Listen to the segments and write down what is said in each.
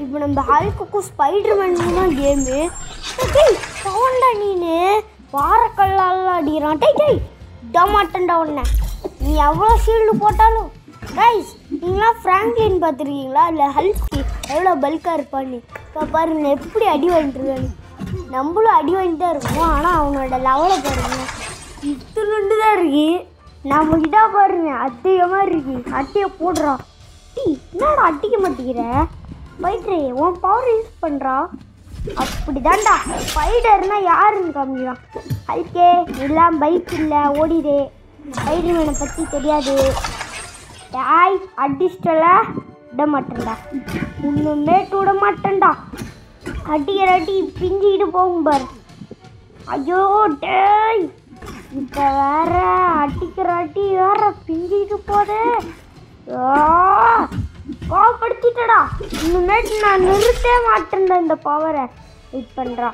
இப்போ நம்ம ஹல்க்குக்கும் ஸ்பைடர்மேனுக்கும் தான் கேமு. டேய் சவுண்டா நீனு வாரக்கல்லால் அடிக்கிறான். டேய் டமாட்டன்டா உன்னை. நீ எவ்வளோ ஷீல்டு போட்டாலும் கைஸ் நீங்களாம் ஃப்ராங்க்லின் பார்த்துருக்கீங்களா? இல்லை ஹல்க்கு எவ்வளோ பல்காக இருப்பான்னு. இப்போ பாருங்க எப்படி அடி வாங்கிட்டுருக்கான்னு. நம்மளும் அடி வாங்கிட்டு தான் இருக்கோம். ஆனால் அவனோட லெவலை பாருங்க இத்துண்டு தான் இருக்கு. நம்மகிட்ட பாருங்க அதிகமாக இருக்கு. அட்டியை போடுறா. என்னடா அட்டிக்க மாட்டேங்கிற பைட்ரே? உன் பவர் யூஸ் பண்ணுறா. அப்படி தான்டா ஸ்பைடர்னா யாருன்னு காமிக்கிறான். ஹல்கே எல்லாம் பைக் இல்லை ஓடிடு. ஸ்பைடர்மேனை பற்றி தெரியாது. டாய் அடிச்சிட்டல விட மாட்டேன்டா. இன்னுமேட்டு விட மாட்டேன்டா. அடிக்கிற அடி பிஞ்சிக்கிட்டு போகும் பாரு. ஐயோ டேய் இப்போ வேற அடிக்கிற அடி வேற பிஞ்சிக்கிட்டு போதே. கோவப்படுத்திட்டடா. இன்னுமேட்டு நான் நிறுத்தவே மாட்டேன்டா இந்த பவரை. வெயிட் பண்ணுறா.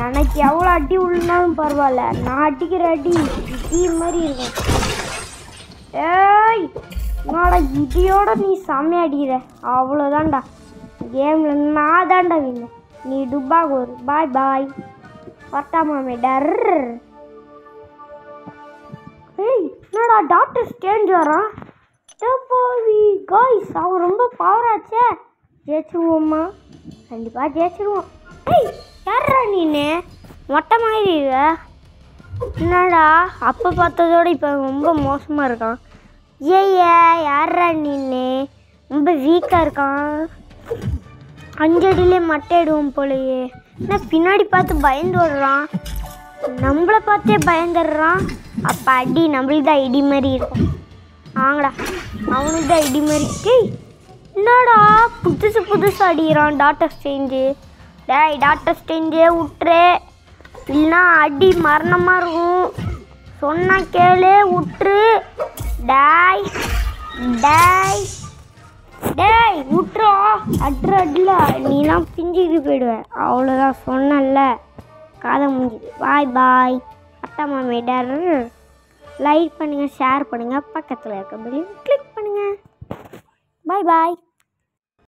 எனக்கு எவ்வளோ அடி விழுந்தாலும் பரவாயில்ல. நான் அடிக்கிற அடி இடி மாதிரி இருக்கும். ஏய் என்னோட இடியோட நீ செம்மையா அடிக்கிற. அவ்வளோதான்டா கேமில் நான் தான்டா வின்னு. நீ டுபாக ஒரு பாய் பாய் பட்டாமாமே டர். ஏய் என்னடா டாக்டர் ஸ்டேஞ்ச் வரான். காய்ஸ் அவன் ரொம்ப பவராச்சே. ஜெயிச்சிருவோம்மா. கண்டிப்பாக ஜெயிச்சிருவோம். ஏய் யாரா நீனு மொட்டை மாதிரி என்னடா அப்போ பார்த்ததோட இப்போ ரொம்ப மோசமாக இருக்கான். ஏய்யா யாரா நீனு ரொம்ப வீக்காக இருக்கான். 5 அடியிலே மட்டையிடுவோம் போலையே. என்ன பின்னாடி பார்த்து பயந்து ஓடுறான். நம்மளை பார்த்தே பயந்துடுறான். அப்போ அடி நம்மளுக்கு தான் இடி மாதிரி இருக்கும். ஆங்கடா அவனுக்கு தான் இடி மாதிரி. என்னடா புதுசு அடிக்கிறான் டாக்டர் ஸ்டேஞ்சு. டேய் டாக்டர் ஸ்டேஞ்சே விட்டுரு இல்லைன்னா அடி மரணமாக இருக்கும். சொன்னா கேளு விட்டுரு. டேய் டேய் டேய் விட்டுறா. அடில நீலாம் பிஞ்சிக்கிட்டு போயிடுவேன். அவ்வளோதான் சொன்னல. காதை முடிஞ்சுது. பாய் பாய் அத்தாமா மேடர். லைக் பண்ணுங்கள், ஷேர் பண்ணுங்கள், பக்கத்தில் இருக்க பெல்லையும் கிளிக் பண்ணுங்கள். பாய் பாய்.